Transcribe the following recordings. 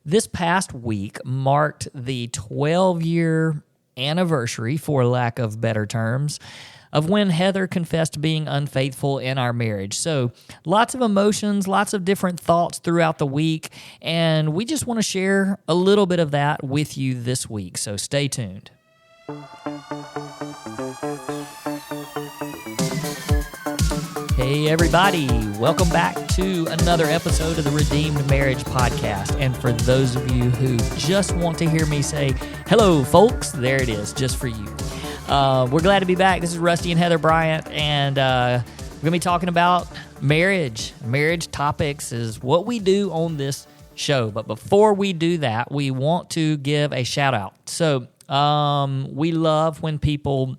this past week marked the 12-year anniversary, for lack of better terms, of when Heather confessed being unfaithful in our marriage. So lots of emotions, lots of different thoughts throughout the week, and we just want to share a little bit of that with you this week. So stay tuned. Hey everybody, welcome back to another episode of the Redeemed Marriage Podcast. And for those of you who just want to hear me say, hello folks, there it is, just for you. We're glad to be back. This is Rusty and Heather Bryant, and we're going to be talking about marriage. Marriage topics is what we do on this show. But before we do that, we want to give a shout out. So we love when people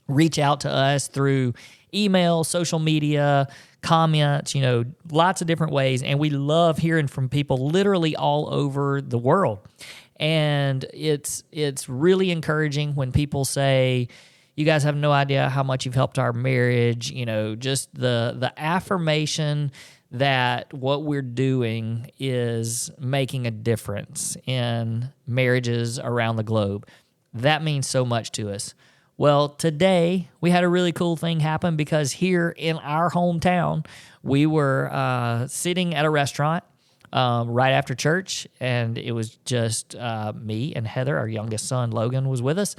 reach out to us through email, social media, comments, lots of different ways. And we love hearing from people literally all over the world. And it's really encouraging when people say, you guys have no idea how much you've helped our marriage, just the affirmation that what we're doing is making a difference in marriages around the globe. That means so much to us. Well, today we had a really cool thing happen because here in our hometown, we were sitting at a restaurant right after church, and it was just me and Heather. Our youngest son, Logan, was with us,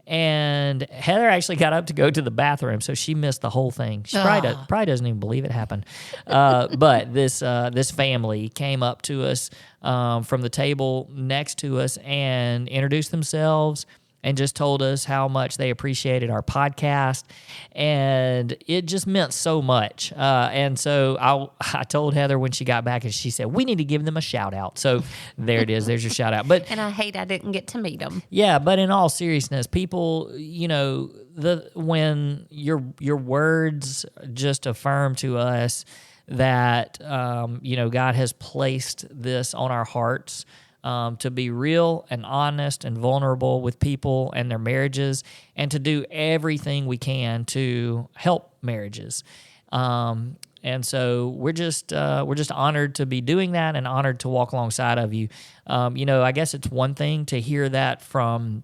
and Heather actually got up to go to the bathroom, so she missed the whole thing. She probably doesn't even believe it happened. But this family came up to us from the table next to us and introduced themselves and just told us how much they appreciated our podcast, and it just meant so much. And so I told Heather when she got back, and she said, we need to give them a shout-out. So there it is. There's your shout-out. And I hate I didn't get to meet them. Yeah, but in all seriousness, people, when your words just affirm to us that, God has placed this on our hearts, to be real and honest and vulnerable with people and their marriages, and to do everything we can to help marriages. And so we're just honored to be doing that and honored to walk alongside of you. I guess it's one thing to hear that from,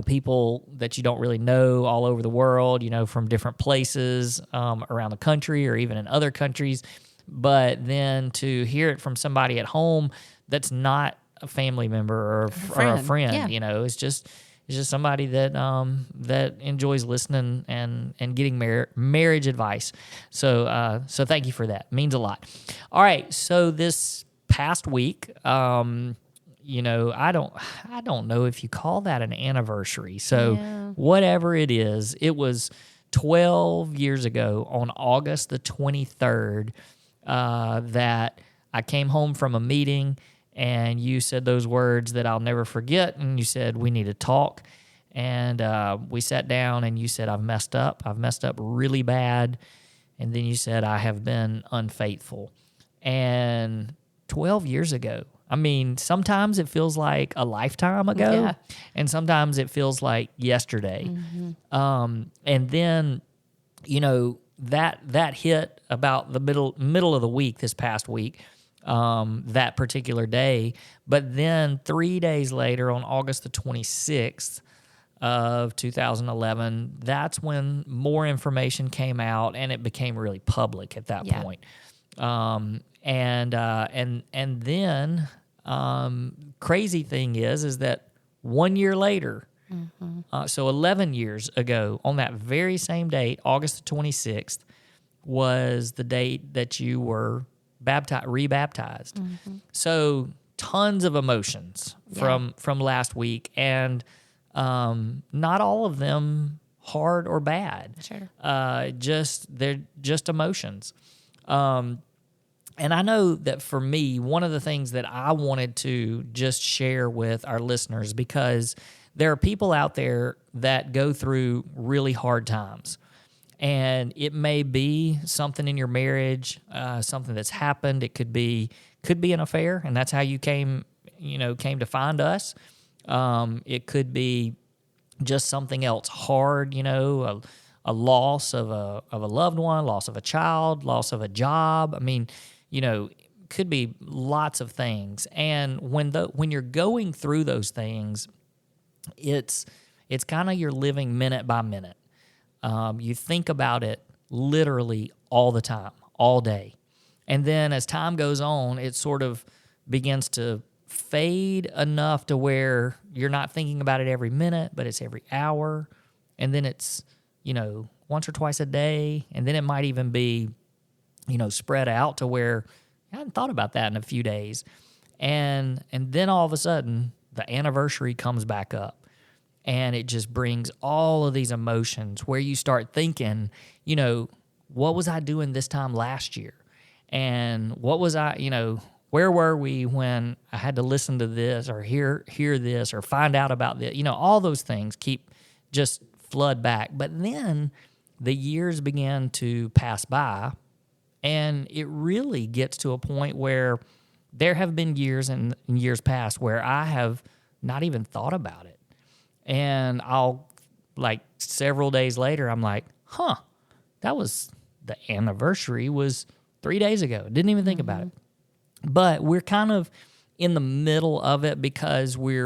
people that you don't really know all over the world, from different places around the country or even in other countries. But then to hear it from somebody at home that's not a family member or a friend, yeah. It's just somebody that that enjoys listening and getting marriage advice. So thank you for that. It means a lot. All right, so this past week, I don't know if you call that an anniversary. So whatever it is, it was 12 years ago on August the 23rd that I came home from a meeting, and you said those words that I'll never forget, and you said, we need to talk. And we sat down, and you said, I've messed up really bad. And then you said, I have been unfaithful. And 12 years ago, sometimes it feels like a lifetime ago, and sometimes it feels like yesterday. Mm-hmm. And then, that hit about the middle of the week this past week, that particular day. But then 3 days later, on August the 26th of 2011, that's when more information came out, and it became really public at that point. And then crazy thing is that 1 year later, so 11 years ago, on that very same date, August the 26th, was the date that you were rebaptized. Mm-hmm. So tons of emotions from last week, and not all of them hard or bad. Sure. They're just emotions. And I know that for me, one of the things that I wanted to just share with our listeners, because there are people out there that go through really hard times. And it may be something in your marriage, something that's happened. It could be an affair, and that's how you came to find us. It could be just something else hard, a loss of a loved one, loss of a child, loss of a job. could be lots of things. And when you're going through those things, it's kind of you're living minute by minute. You think about it literally all the time, all day. And then as time goes on, it sort of begins to fade enough to where you're not thinking about it every minute, but it's every hour. And then it's, once or twice a day. And then it might even be, spread out to where I hadn't thought about that in a few days. And then all of a sudden, the anniversary comes back up. And it just brings all of these emotions where you start thinking, what was I doing this time last year? And what was where were we when I had to listen to this or hear this or find out about this? All those things keep just flood back. But then the years begin to pass by, and it really gets to a point where there have been years in years past where I have not even thought about it. And I'll, several days later, I'm like, that was, the anniversary was 3 days ago. Didn't even think about it. But we're kind of in the middle of it because we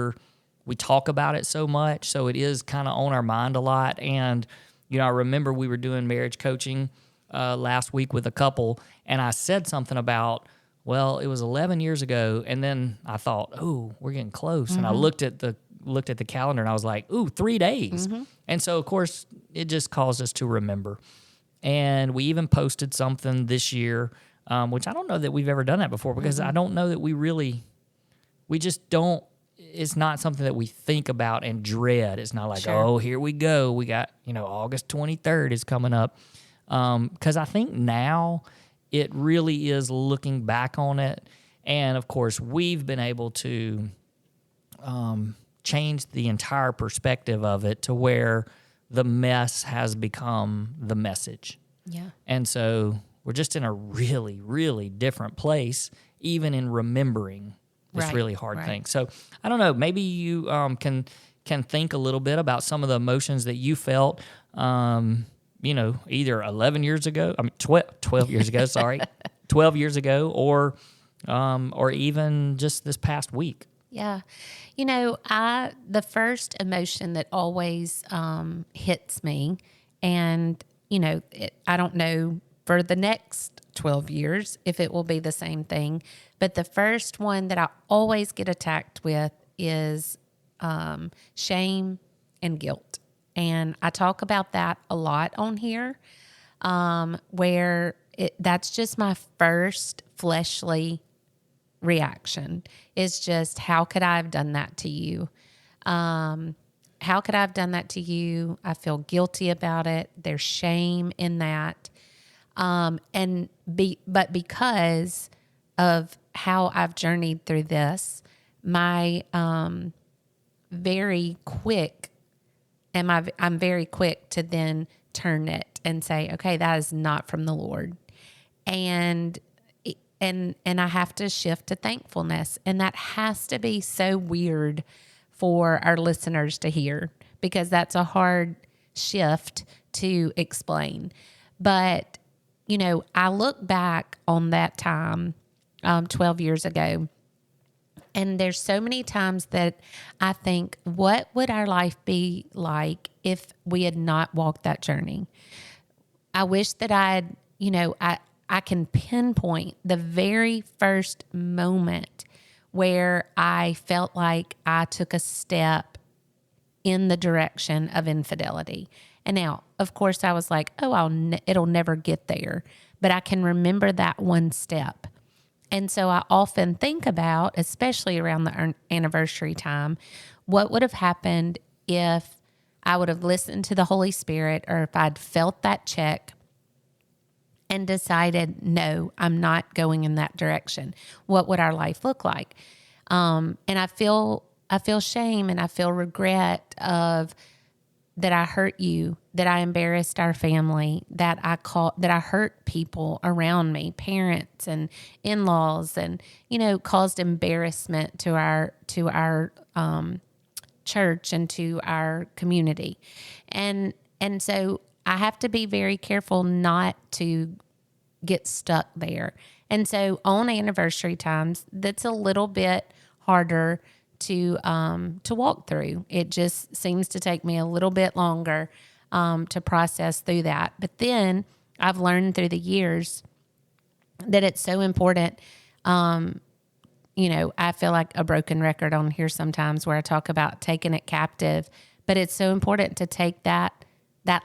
talk about it so much. So it is kind of on our mind a lot. And, I remember we were doing marriage coaching last week with a couple, and I said something about, well, it was 11 years ago. And then I thought, we're getting close. And I looked at the calendar and I was like, 3 days. And so, of course, it just caused us to remember. And we even posted something this year, which I don't know that we've ever done that before because I don't know that we just don't, it's not something that we think about and dread. It's not like, here we go. We got, August 23rd is coming up. Because I think now it really is looking back on it. And, of course, we've been able to change the entire perspective of it to where the mess has become the message. Yeah. And so we're just in a really, really different place, even in remembering this really hard thing. So I don't know, maybe you can think a little bit about some of the emotions that you felt, either 11 years ago, 12 years ago, 12 years ago, or even just this past week. Yeah. The first emotion that always hits me, and, I don't know for the next 12 years if it will be the same thing, but the first one that I always get attacked with is shame and guilt. And I talk about that a lot on here, where that's just my first fleshly reaction is just, how could I have done that to you? How could I have done that to you? I feel guilty about it. There's shame in that. But because of how I've journeyed through this, I'm very quick to then turn it and say, okay, that is not from the Lord. And I have to shift to thankfulness. And that has to be so weird for our listeners to hear, because that's a hard shift to explain. But, I look back on that time, 12 years ago, and there's so many times that I think, what would our life be like if we had not walked that journey? I wish that I can pinpoint the very first moment where I felt like I took a step in the direction of infidelity. And now, of course, I was like, it'll never get there. But I can remember that one step. And so I often think about, especially around the anniversary time, what would have happened if I would have listened to the Holy Spirit, or if I'd felt that check and decided, no, I'm not going in that direction. What would our life look like? And I feel shame and I feel regret of that I hurt you, that I embarrassed our family, that I hurt people around me, parents and in-laws, and caused embarrassment to our church and to our community, and so I have to be very careful not to get stuck there. And so on anniversary times, that's a little bit harder to walk through. It just seems to take me a little bit longer to process through that. But then I've learned through the years that it's so important. I feel like a broken record on here sometimes where I talk about taking it captive, but it's so important to take that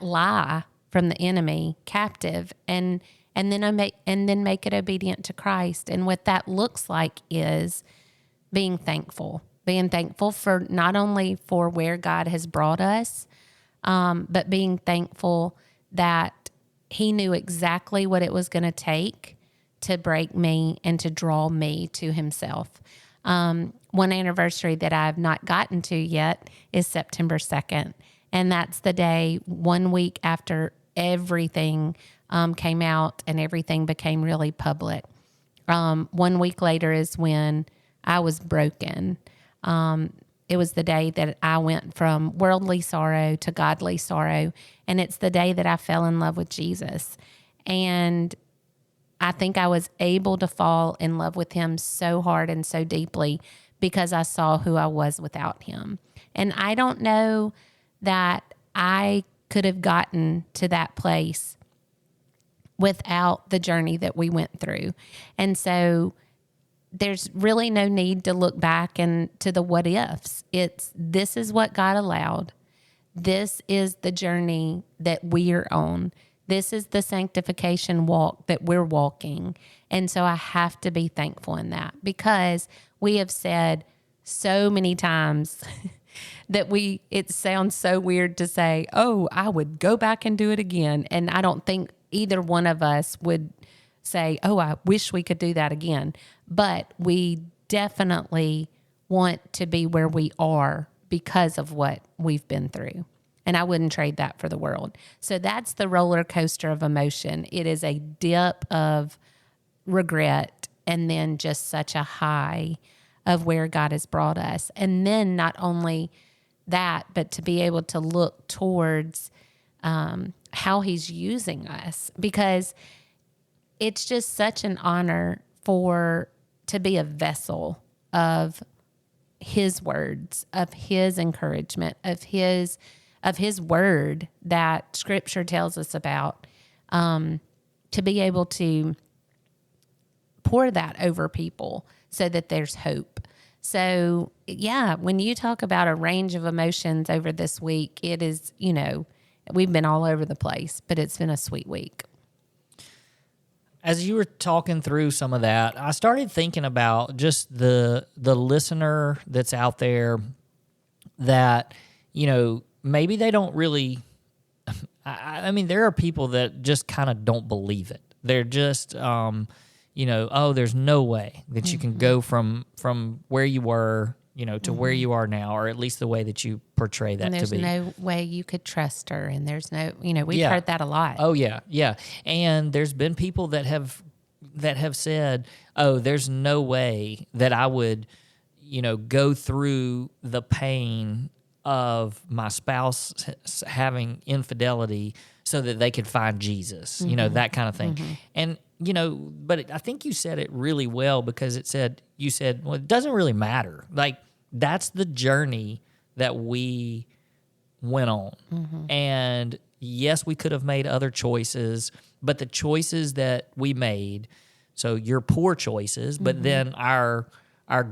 lie from the enemy captive and then make it obedient to Christ. And what that looks like is being thankful for not only for where God has brought us, but being thankful that he knew exactly what it was going to take to break me and to draw me to himself. One anniversary that I've not gotten to yet is September 2nd. And that's the day 1 week after everything came out and everything became really public. 1 week later is when I was broken. It was the day that I went from worldly sorrow to godly sorrow. And it's the day that I fell in love with Jesus. And I think I was able to fall in love with him so hard and so deeply because I saw who I was without him. And I don't know that I could have gotten to that place without the journey that we went through. And so there's really no need to look back and to the what ifs. This is what God allowed. This is the journey that we are on. This is the sanctification walk that we're walking. And so I have to be thankful in that because we have said so many times that it sounds so weird to say, oh, I would go back and do it again. And I don't think either one of us would say, oh, I wish we could do that again. But we definitely want to be where we are because of what we've been through. And I wouldn't trade that for the world. So that's the roller coaster of emotion. It is a dip of regret and then just such a high of where God has brought us. And then not only that, but to be able to look towards how he's using us, because it's just such an honor to be a vessel of his words, of his encouragement, of his word that Scripture tells us about, to be able to pour that over people so that there's hope. So, yeah, when you talk about a range of emotions over this week, it is, we've been all over the place, but it's been a sweet week. As you were talking through some of that, I started thinking about just the listener that's out there that, maybe they don't really, I mean, there are people that just kind of don't believe it. They're just, oh, there's no way that you can go from where you were, to where you are now, or at least the way that you portray that to be. And there's no way you could trust her, and there's no, we've heard that a lot. Oh, yeah, yeah. And there's been people that have said, oh, there's no way that I would, go through the pain of my spouse having infidelity so that they could find Jesus, that kind of thing. Mm-hmm. And, but I think you said it really well, because you said, well, it doesn't really matter. Like, that's the journey that we went on. Mm-hmm. And yes, we could have made other choices, but the choices that we made, so your poor choices, but then our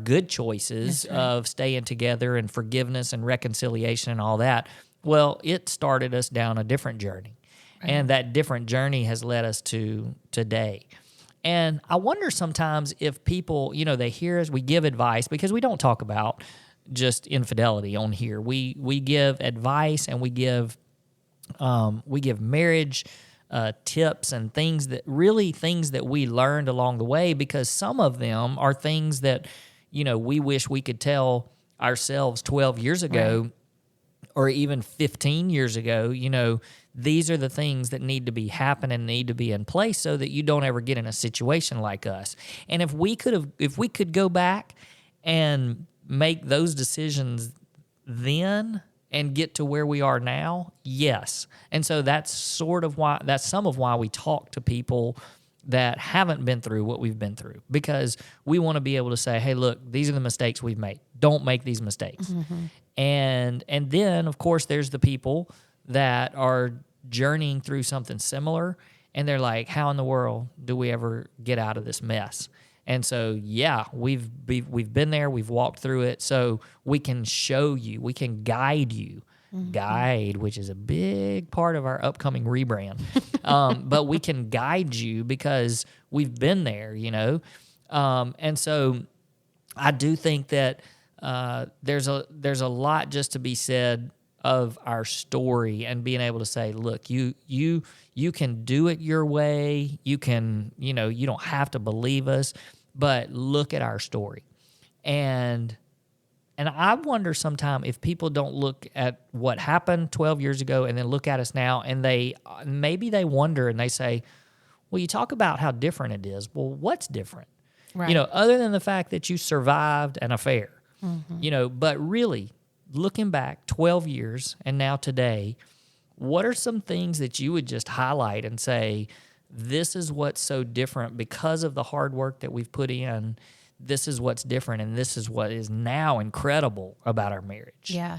good choices of staying together and forgiveness and reconciliation and all that, well, it started us down a different journey. Right. And that different journey has led us to today. And I wonder sometimes if people, they hear us, we give advice, because we don't talk about just infidelity on here. We give advice, and we give marriage tips and things that we learned along the way, because some of them are things that, we wish we could tell ourselves 12 years ago, right, or even 15 years ago. These are the things that need to be happening, need to be in place so that you don't ever get in a situation like us. And if we could go back and make those decisions then and get to where we are now, yes. And so that's some of why we talk to people that haven't been through what we've been through, because we want to be able to say, hey, look, these are the mistakes we've made. Don't make these mistakes. And then, of course, there's the people that are journeying through something similar, and they're like, how in the world do we ever get out of this mess? And so, yeah, we've been there, we've walked through it, so we can show you, we can guide you. Guide, which is a big part of our upcoming rebrand. But we can guide you because we've been there, you know? And so I do think that there's a lot just to be said of our story and being able to say, look, you can do it your way. You can, you know, you don't have to believe us, but look at our story. And I wonder sometimes if people don't look at what happened 12 years ago and then look at us now, and maybe they wonder and they say, well, you talk about how different it is. Well, what's different? Right. You know, other than the fact that you survived an affair, you know, but really looking back 12 years and now today, what are some things that you would just highlight and say, this is what's so different because of the hard work that we've put in? This is what's different, and this is what is now incredible about our marriage. Yeah.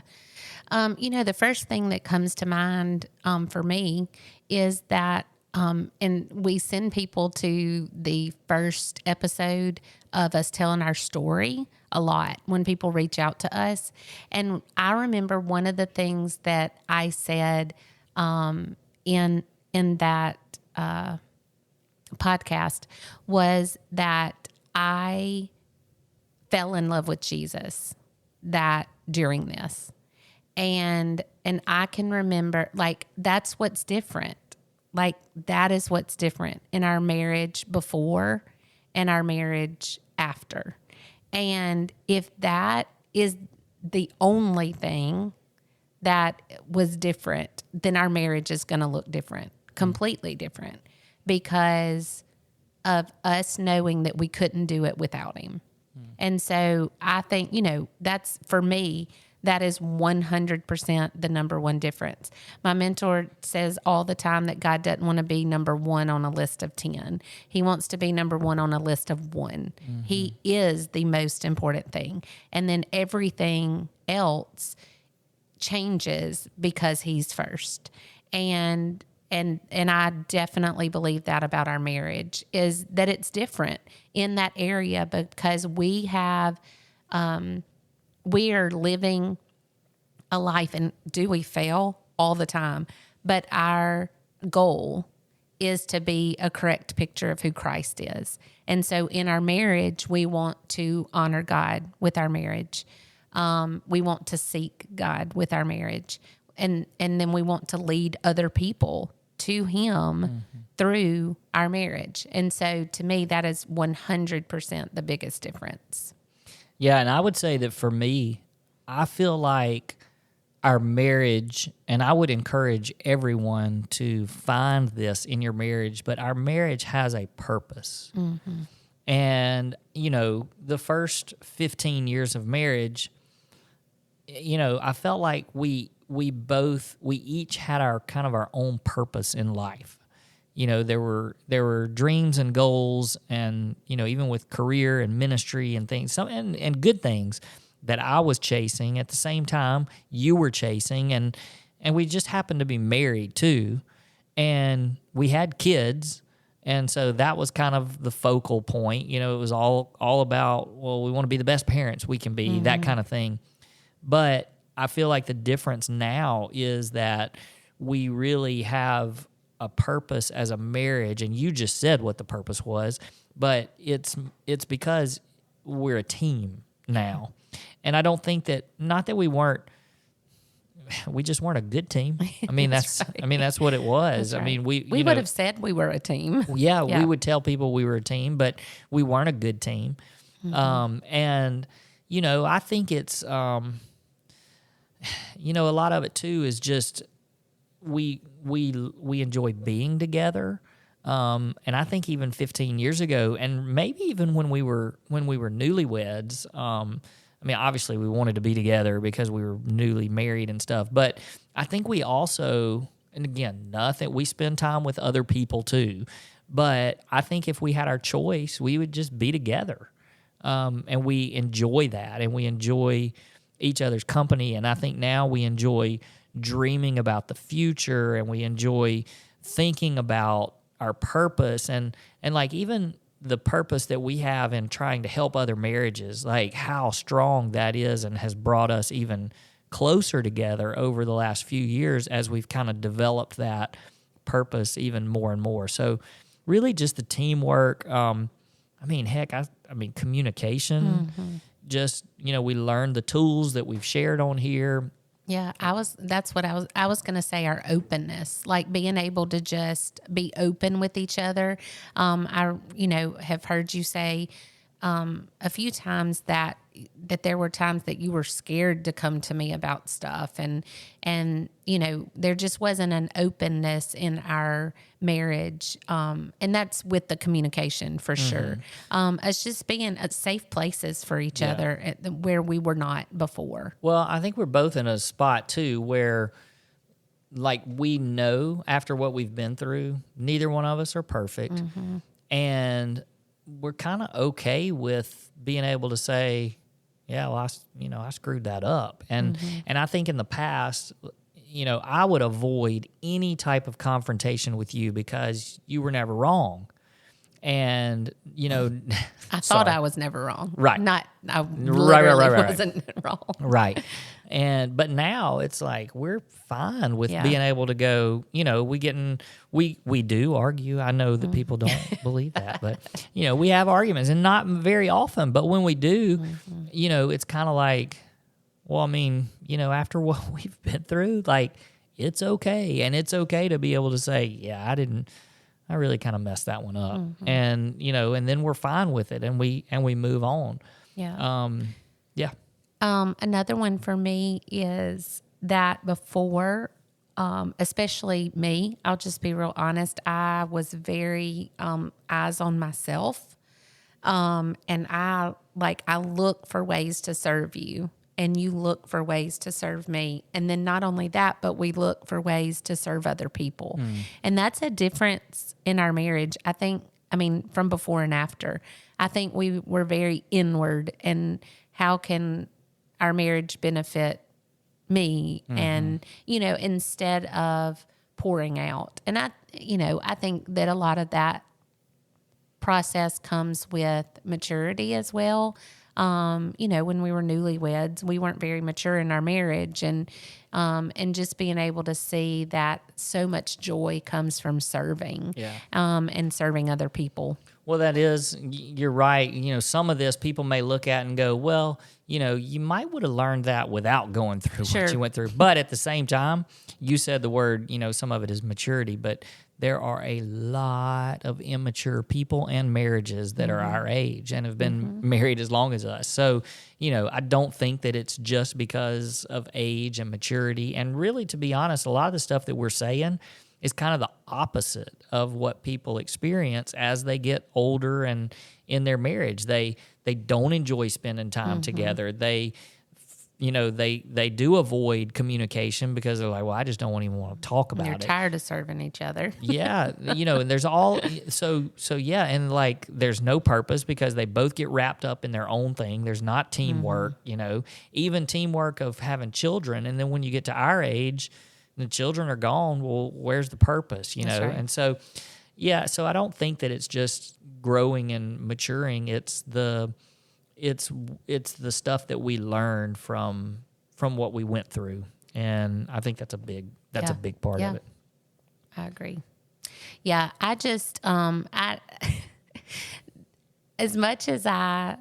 You know, the first thing that comes to mind for me is that, and we send people to the first episode of us telling our story a lot when people reach out to us. And I remember one of the things that I said in that podcast was that I fell in love with Jesus during this. And I can remember, like, that's what's different. Like, that is what's different in our marriage before and our marriage after. And if that is the only thing that was different, then our marriage is going to look different, completely different, because of us knowing that we couldn't do it without him. And so I think, you know, that's, for me, that is 100% the number one difference. My mentor says all the time that God doesn't want to be number one on a list of 10. He wants to be number one on a list of 1. He is the most important thing. And then everything else changes because he's first. And I definitely believe that about our marriage, is that it's different in that area because we are living a life, and do we fail all the time? But our goal is to be a correct picture of who Christ is. And so in our marriage, we want to honor God with our marriage. We want to seek God with our marriage. And then we want to lead other people to him through our marriage. And so to me, that is 100% the biggest difference. Yeah, and I would say that for me, I feel like our marriage, and I would encourage everyone to find this in your marriage, but our marriage has a purpose. And, you know, the first 15 years of marriage, you know, I felt like we each had our kind of our own purpose in life. You know, there were dreams and goals, and, you know, even with career and ministry and things, and good things that I was chasing at the same time you were chasing, and we just happened to be married too, and we had kids, and so that was kind of the focal point. You know, it was all about, well, we want to be the best parents we can be, that kind of thing. But I feel like the difference now is that we really have a purpose as a marriage, and you just said what the purpose was, but it's because we're a team now. And I don't think that, not that we just weren't a good team. I mean, that's what it was. Right. I mean, we would have said we were a team. Yeah, we would tell people we were a team, but we weren't a good team. And, you know, I think it's, you know, a lot of it too is just we enjoy being together. And I think even 15 years ago, and maybe even when we were newlyweds, I mean, obviously we wanted to be together because we were newly married and stuff. But I think we also, and again, we spend time with other people too. But I think if we had our choice, we would just be together. And we enjoy that, and we enjoy each other's company. And I think now we enjoy dreaming about the future, and we enjoy thinking about our purpose, and like even the purpose that we have in trying to help other marriages, like how strong that is and has brought us even closer together over the last few years as we've kind of developed that purpose even more and more. So really just the teamwork. Communication, just, we learned the tools that we've shared on here. Yeah, I was going to say our openness, like being able to just be open with each other. I have heard you say a few times that there were times that you were scared to come to me about stuff, and there just wasn't an openness in our marriage, and that's with the communication for sure. It's just being at safe places for each other where we were not before. Well, I think we're both in a spot too where, like, we know after what we've been through, neither one of us are perfect, and we're kind of okay with being able to say, yeah, well, I screwed that up. And I think in the past, I would avoid any type of confrontation with you because you were never wrong. And, I thought I was never wrong. Right. I literally wasn't wrong. Right. But now it's like we're fine with being able to go, we do argue. I know that people don't believe that, but, we have arguments, and not very often. But when we do, it's kind of like, well, after what we've been through, like, it's okay. And it's okay to be able to say, yeah, I really kind of messed that one up. And, and then we're fine with it, and we move on. Yeah. Yeah. Another one for me is that before, especially me, I'll just be real honest, I was very eyes on myself. And I look for ways to serve you, and you look for ways to serve me. And then not only that, but we look for ways to serve other people. And that's a difference in our marriage. From before and after, I think we were very inward, and how can our marriage benefit me? And, instead of pouring out. And I think that a lot of that process comes with maturity as well. When we were newlyweds, we weren't very mature in our marriage, and just being able to see that so much joy comes from serving, and serving other people. Well, you're right. Some of this people may look at and go, well, you might would have learned that without going through what you went through. But at the same time, you said the word, some of it is maturity, but there are a lot of immature people and marriages that are our age and have been married as long as us. So, I don't think that it's just because of age and maturity. And really, to be honest, a lot of the stuff that we're saying is kind of the opposite of what people experience as they get older and in their marriage. They don't enjoy spending time together. They do avoid communication because they're like, well, I just don't even want to talk about it. You're tired of serving each other. Yeah. And there's and like there's no purpose because they both get wrapped up in their own thing. There's not teamwork, even teamwork of having children. And then when you get to our age, the children are gone. Well, where's the purpose, That's right. And so, so I don't think that it's just growing and maturing. It's the stuff that we learn from what we went through. And I think that's a big part of it. I agree. Yeah. I just, as much as I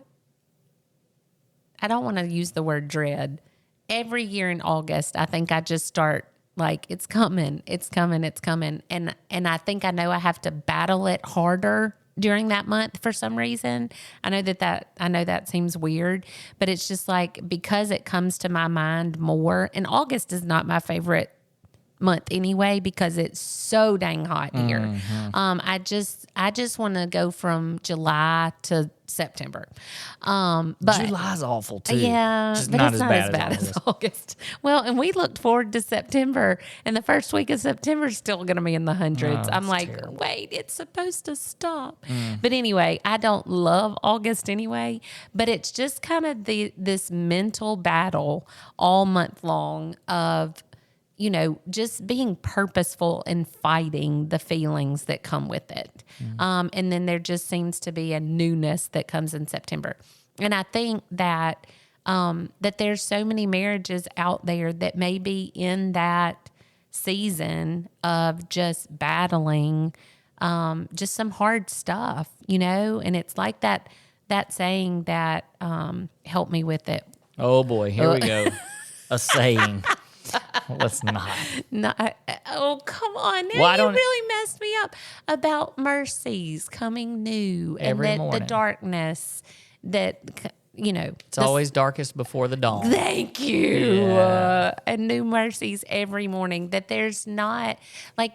don't want to use the word dread, every year in August, I think I just start like, it's coming. And I think I know I have to battle it harder during that month for some reason. I know that seems weird, but it's just like, because it comes to my mind more, and August is not my favorite month anyway, because it's so dang hot here. I just want to go from July to September. But July's awful too. yeah, just but not it's as not bad as bad as as August. Well, and we looked forward to September, and the first week of September is still going to be in the hundreds. Oh, I'm it's like, terrible. wait, it's supposed to stop. But anyway, I don't love August anyway, but it's just kind of this mental battle all month long of, you know, just being purposeful and fighting the feelings that come with it. And then there just seems to be a newness that comes in September. And I think that that there's so many marriages out there that may be in that season of just battling just some hard stuff, you know? And it's like that saying that, help me with it. Oh boy, here we go. A saying. Let's not. No, oh, come on. Now Well, I you don't- really messed me up about mercies coming new Every and that the morning. darkness that, you know. It's always darkest before the dawn. Thank you. Yeah. And new mercies every morning. That there's not, like,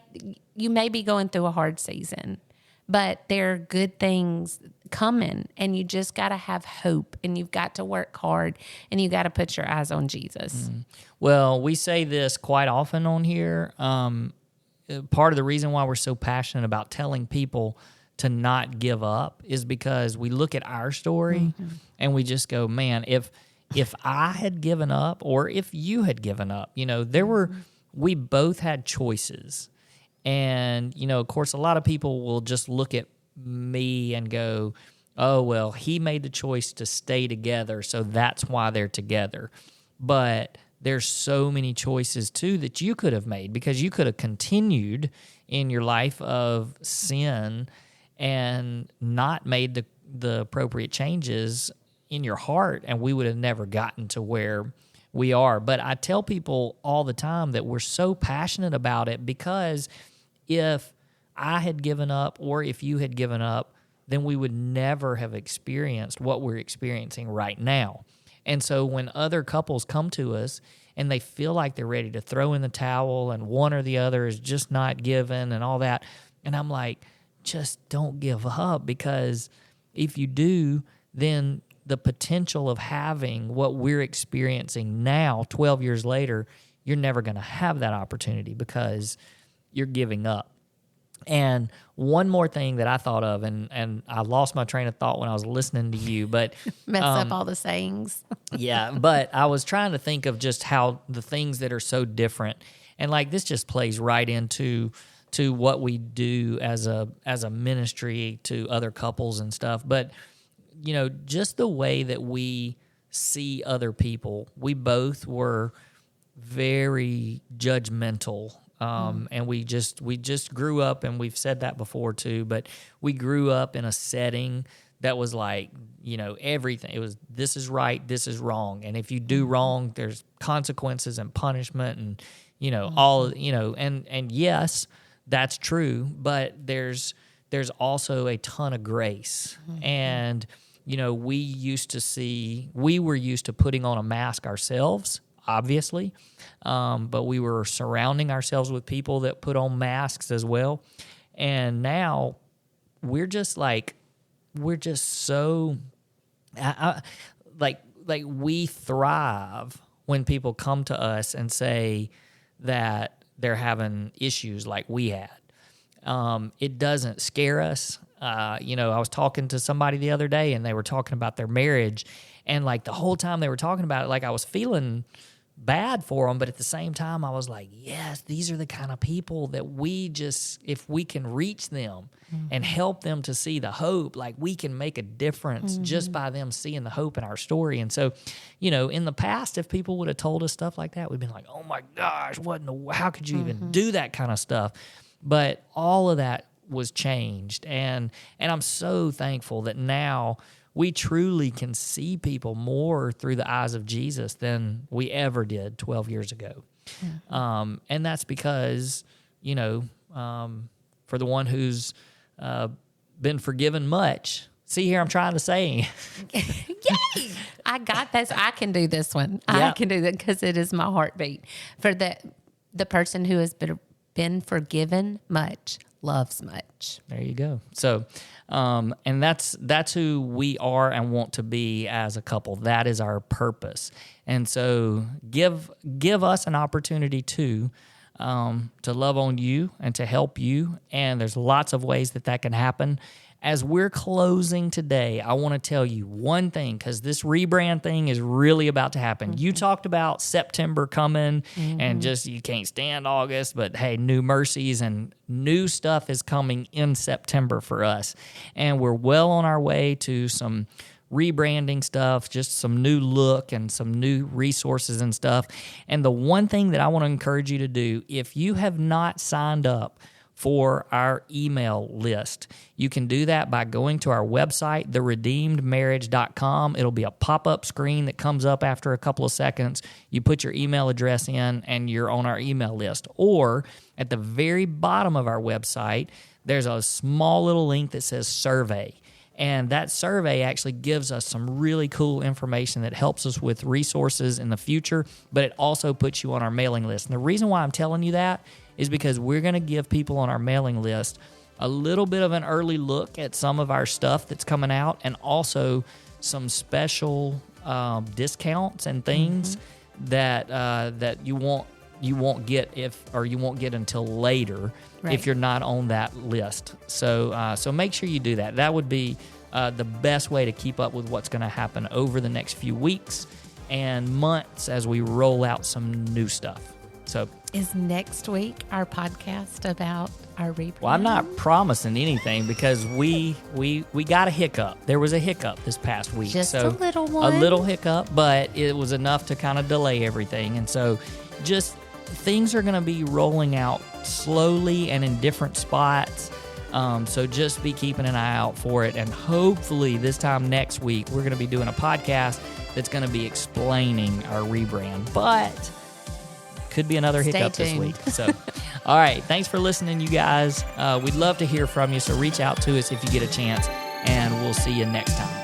you may be going through a hard season, but there are good things coming, and you just got to have hope, and you've got to work hard, and you got to put your eyes on Jesus. Well, we say this quite often on here. Part of the reason why we're so passionate about telling people to not give up is because we look at our story and we just go, man, if I had given up, or if you had given up, you know, we both had choices. And, you know, of course, a lot of people will just look at me and go, oh, well, he made the choice to stay together, so that's why they're together. But there's so many choices, too, that you could have made, because you could have continued in your life of sin and not made the appropriate changes in your heart, and we would have never gotten to where we are. But I tell people all the time that we're so passionate about it because if I had given up, or if you had given up, then we would never have experienced what we're experiencing right now. And so when other couples come to us and they feel like they're ready to throw in the towel and one or the other is just not given and all that, and I'm like, just don't give up, because if you do, then the potential of having what we're experiencing now, 12 years later, you're never going to have that opportunity because you're giving up. And one more thing that I thought of, and I lost my train of thought when I was listening to you, but Mess up all the sayings. yeah, but I was trying to think of just how the things that are so different, and like this just plays right into what we do as a ministry to other couples and stuff. But you know, just the way that we see other people, we both were very judgmental. And we just grew up, and we've said that before too, but we grew up in a setting that was like, you know, everything. It was, this is right, this is wrong. And if you do wrong, there's consequences and punishment and, you know, all, you know, and yes, that's true, but there's also a ton of grace. And, you know, we were used to putting on a mask ourselves, obviously, but we were surrounding ourselves with people that put on masks as well. And now we're just so, like we thrive when people come to us and say that they're having issues like we had. It doesn't scare us. You know, I was talking to somebody the other day, and they were talking about their marriage, and like the whole time they were talking about it, like I was feeling bad for them, but at the same time I was like, yes, these are the kind of people that we just, if we can reach them and help them to see the hope, like we can make a difference just by them seeing the hope in our story. And so, you know, in the past, if people would have told us stuff like that, we'd been like, oh my gosh, how could you even do that kind of stuff? But all of that was changed, and I'm so thankful that now we truly can see people more through the eyes of Jesus than we ever did 12 years ago. And that's because, you know, for the one who's been forgiven much. See here, I'm trying to say. Yay! I got this. I can do this one. Yeah. I can do that because it is my heartbeat. For the person who has been forgiven much loves much. There you go. So, and that's who we are and want to be as a couple. That is our purpose. And so give us an opportunity to love on you and to help you. And there's lots of ways that can happen. As we're closing today, I want to tell you one thing, because this rebrand thing is really about to happen. Mm-hmm. You talked about September coming and just you can't stand August, but hey, new mercies and new stuff is coming in September for us. And we're well on our way to some rebranding stuff, just some new look and some new resources and stuff. And the one thing that I want to encourage you to do, if you have not signed up for our email list, you can do that by going to our website, theredeemedmarriage.com. It'll be a pop-up screen that comes up after a couple of seconds. You put your email address in and you're on our email list. Or at the very bottom of our website, there's a small little link that says survey. And that survey actually gives us some really cool information that helps us with resources in the future, but it also puts you on our mailing list. And the reason why I'm telling you that is because we're going to give people on our mailing list a little bit of an early look at some of our stuff that's coming out, and also some special discounts and things that you won't get until later if you're not on that list. So make sure you do that. That would be the best way to keep up with what's going to happen over the next few weeks and months as we roll out some new stuff. So, is next week our podcast about our rebrand? Well, I'm not promising anything because we got a hiccup. There was a hiccup this past week. Just a little one. A little hiccup, but it was enough to kind of delay everything. And so just things are going to be rolling out slowly and in different spots. So just be keeping an eye out for it. And hopefully this time next week, we're going to be doing a podcast that's going to be explaining our rebrand. But could be another hiccup this week. So, all right. Thanks for listening, you guys. We'd love to hear from you. So reach out to us if you get a chance, and we'll see you next time.